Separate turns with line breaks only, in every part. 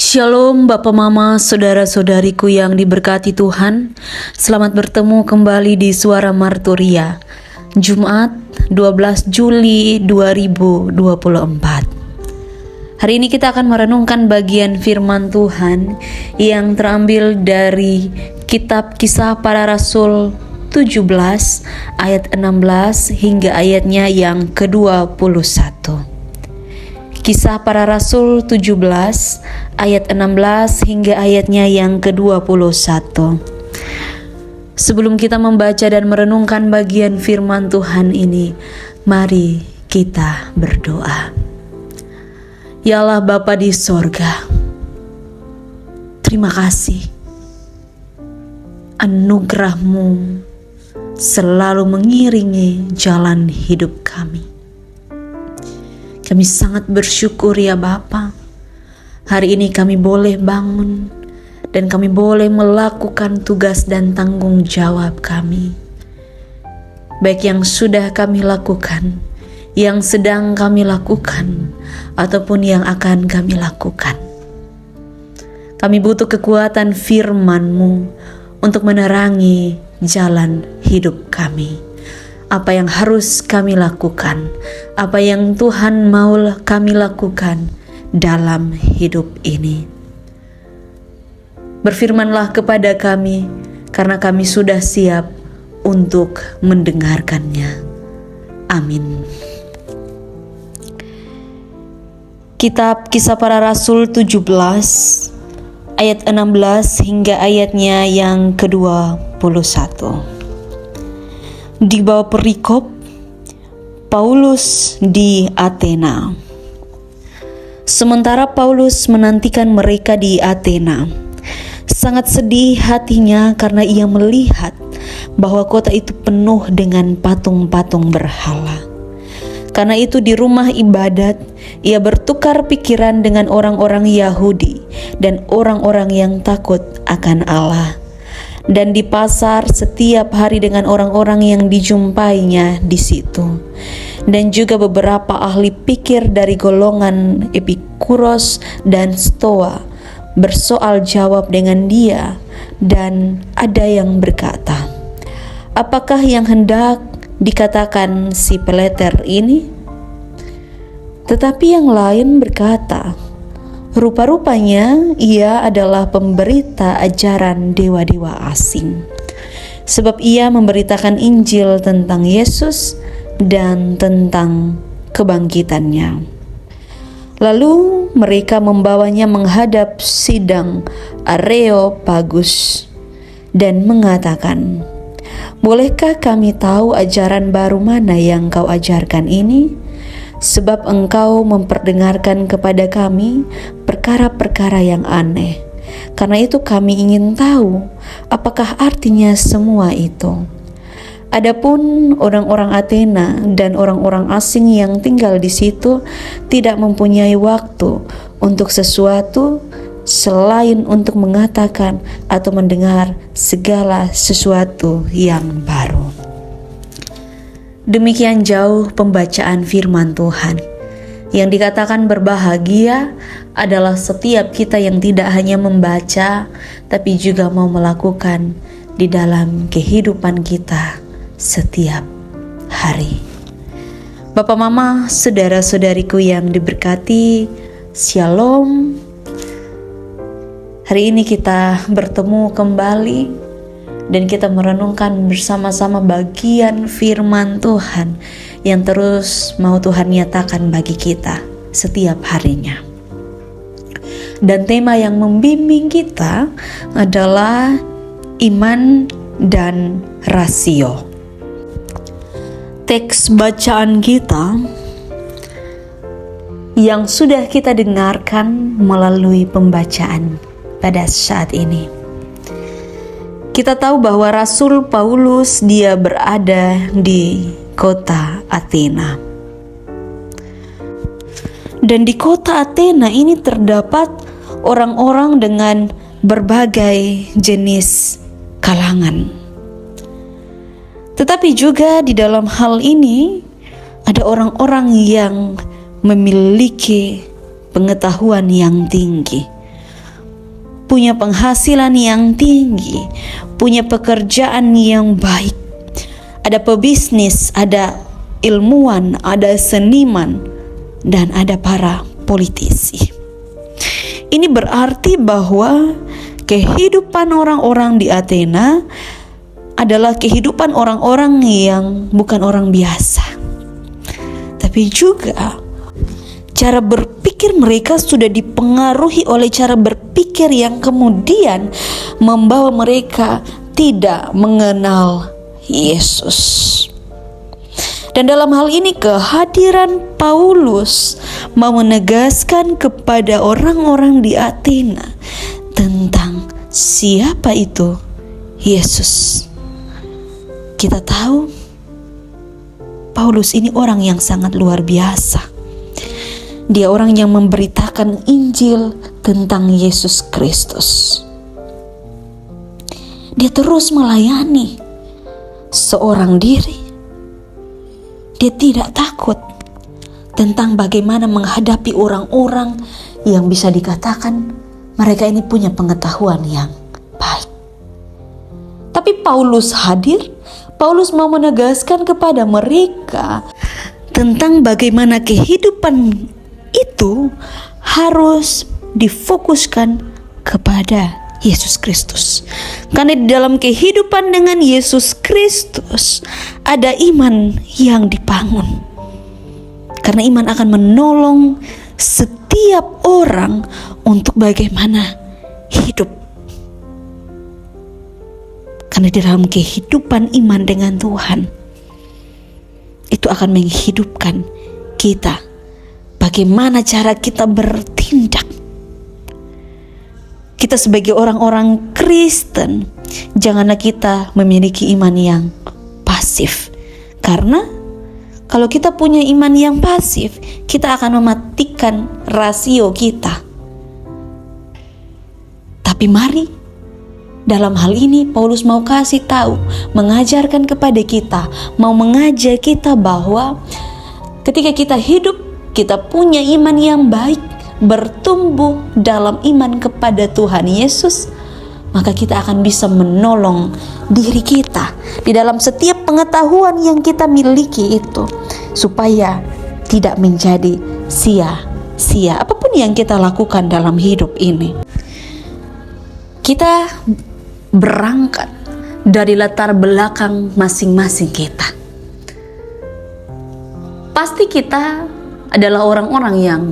Shalom Bapak Mama, Saudara-saudariku yang diberkati Tuhan. Selamat bertemu kembali di Suara Marturia, Jumat 12 Juli 2024. Hari ini kita akan merenungkan bagian firman Tuhan yang terambil dari kitab Kisah Para Rasul 17 ayat 16 hingga ayatnya yang ke-21. Kisah Para Rasul 17 ayat 16 hingga ayatnya yang ke-21. Sebelum kita membaca dan merenungkan bagian firman Tuhan ini, mari kita berdoa. Ya Allah Bapa di sorga, terima kasih. Anugerah-Mu selalu mengiringi jalan hidup kami. Kami sangat bersyukur ya Bapa. Hari ini kami boleh bangun dan kami boleh melakukan tugas dan tanggung jawab kami. Baik yang sudah kami lakukan, yang sedang kami lakukan, ataupun yang akan kami lakukan. Kami butuh kekuatan firman-Mu untuk menerangi jalan hidup kami. Apa yang harus kami lakukan, apa yang Tuhan mau kami lakukan dalam hidup ini. Berfirmanlah kepada kami, karena kami sudah siap untuk mendengarkannya. Amin. Kitab Kisah Para Rasul 17 ayat 16 hingga ayatnya yang ke-21. Di bawah perikop Paulus di Athena. Sementara Paulus menantikan mereka di Athena, sangat sedih hatinya karena ia melihat bahwa kota itu penuh dengan patung-patung berhala. Karena itu di rumah ibadat ia bertukar pikiran dengan orang-orang Yahudi dan orang-orang yang takut akan Allah. Dan di pasar setiap hari dengan orang-orang yang dijumpainya di situ, dan juga beberapa ahli pikir dari golongan Epikuros dan Stoa bersoal jawab dengan dia, dan ada yang berkata, apakah yang hendak dikatakan si peleter ini? Tetapi yang lain berkata, rupa-rupanya ia adalah pemberita ajaran dewa-dewa asing, sebab ia memberitakan Injil tentang Yesus dan tentang kebangkitannya. Lalu mereka membawanya menghadap sidang Areopagus dan mengatakan, bolehkah kami tahu ajaran baru mana yang kau ajarkan ini? Sebab engkau memperdengarkan kepada kami perkara-perkara yang aneh. Karena itu kami ingin tahu apakah artinya semua itu. Adapun orang-orang Athena dan orang-orang asing yang tinggal di situ tidak mempunyai waktu untuk sesuatu selain untuk mengatakan atau mendengar segala sesuatu yang baru. Demikian jauh pembacaan firman Tuhan. Yang dikatakan berbahagia adalah setiap kita yang tidak hanya membaca, tapi juga mau melakukan di dalam kehidupan kita setiap hari. Bapak Mama, saudara-saudariku yang diberkati, Shalom. Hari ini kita bertemu kembali dan kita merenungkan bersama-sama bagian firman Tuhan yang terus mau Tuhan nyatakan bagi kita setiap harinya. Dan tema yang membimbing kita adalah iman dan rasio. Teks bacaan kita yang sudah kita dengarkan melalui pembacaan pada saat ini. Kita tahu bahwa Rasul Paulus dia berada di kota Athena. Dan di kota Athena ini terdapat orang-orang dengan berbagai jenis kalangan. Tetapi juga di dalam hal ini ada orang-orang yang memiliki pengetahuan yang tinggi. punya penghasilan yang tinggi, punya pekerjaan yang baik. Ada pebisnis, ada ilmuwan, ada seniman, dan ada para politisi. Ini berarti bahwa kehidupan orang-orang di Athena adalah kehidupan orang-orang yang bukan orang biasa. Tapi juga cara berpikir mereka sudah dipengaruhi oleh cara berpikir yang kemudian membawa mereka tidak mengenal Yesus. Dan dalam hal ini kehadiran Paulus mau menegaskan kepada orang-orang di Athena tentang siapa itu Yesus. Kita tahu Paulus ini orang yang sangat luar biasa. Dia orang yang memberitakan Injil tentang Yesus Kristus. Dia terus melayani seorang diri. Dia tidak takut tentang bagaimana menghadapi orang-orang yang bisa dikatakan mereka ini punya pengetahuan yang baik. Tapi Paulus hadir, Paulus mau menegaskan kepada mereka tentang bagaimana kehidupan itu harus difokuskan kepada Yesus Kristus. Karena di dalam kehidupan dengan Yesus Kristus ada iman yang dibangun. Karena iman akan menolong setiap orang untuk bagaimana hidup. Karena di dalam kehidupan iman dengan Tuhan itu akan menghidupkan kita. Bagaimana cara kita bertindak. Kita sebagai orang-orang Kristen, janganlah kita memiliki iman yang pasif. Karena kalau kita punya iman yang pasif, kita akan mematikan rasio kita. Tapi mari, dalam hal ini Paulus mau kasih tahu, mengajarkan kepada kita, mau mengajak kita bahwa ketika kita hidup, kita punya iman yang baik, bertumbuh dalam iman kepada Tuhan Yesus, maka kita akan bisa menolong diri kita di dalam setiap pengetahuan yang kita miliki itu, supaya tidak menjadi sia-sia apapun yang kita lakukan dalam hidup ini. Kita berangkat dari latar belakang masing-masing kita. Pasti kita adalah orang-orang yang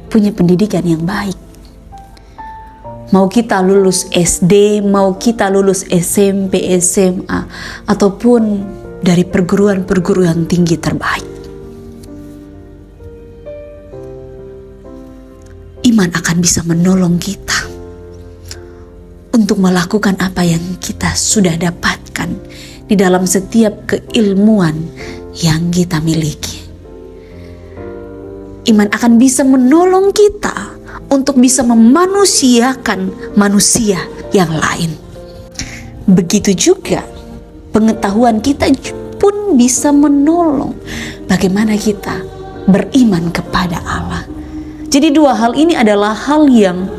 punya pendidikan yang baik. Mau kita lulus SD, mau kita lulus SMP, SMA, ataupun dari perguruan-perguruan tinggi terbaik. Iman akan bisa menolong kita untuk melakukan apa yang kita sudah dapatkan di dalam setiap keilmuan yang kita miliki. Iman akan bisa menolong kita untuk bisa memanusiakan manusia yang lain. Begitu juga pengetahuan kita pun bisa menolong bagaimana kita beriman kepada Allah. Jadi dua hal ini adalah hal yang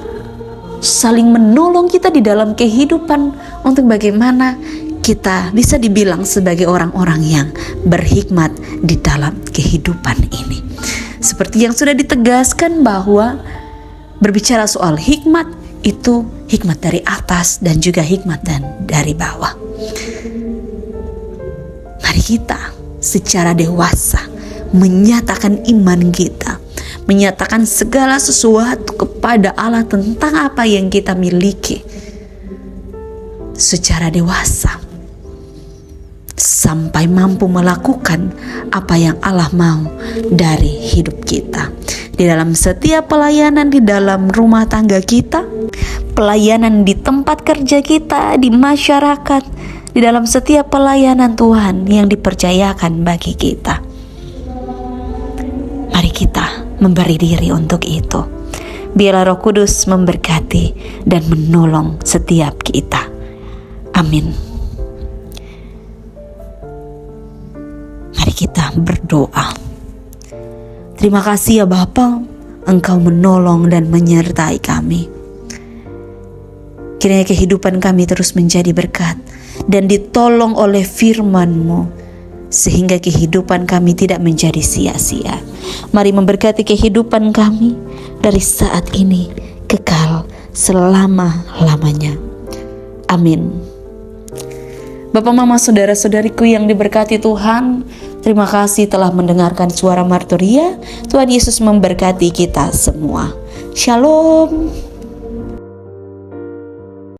saling menolong kita di dalam kehidupan untuk bagaimana kita bisa dibilang sebagai orang-orang yang berhikmat di dalam kehidupan ini. Seperti yang sudah ditegaskan bahwa berbicara soal hikmat itu hikmat dari atas dan juga hikmat dari bawah. Mari kita secara dewasa menyatakan iman kita, menyatakan segala sesuatu kepada Allah tentang apa yang kita miliki secara dewasa, sampai mampu melakukan apa yang Allah mau dari hidup kita. Di dalam setiap pelayanan di dalam rumah tangga kita, pelayanan di tempat kerja kita, di masyarakat, di dalam setiap pelayanan Tuhan yang dipercayakan bagi kita. Mari kita memberi diri untuk itu. Biarlah Roh Kudus memberkati dan menolong setiap kita. Amin. Mari kita berdoa. Terima kasih ya Bapa, Engkau menolong dan menyertai kami. Kiranya kehidupan kami terus menjadi berkat dan ditolong oleh firman-Mu, sehingga kehidupan kami tidak menjadi sia-sia. Mari memberkati kehidupan kami dari saat ini kekal selama-lamanya. Amin. Bapak, Mama, saudara-saudariku yang diberkati Tuhan, terima kasih telah mendengarkan suara Marturia. Tuhan Yesus memberkati kita semua. Shalom.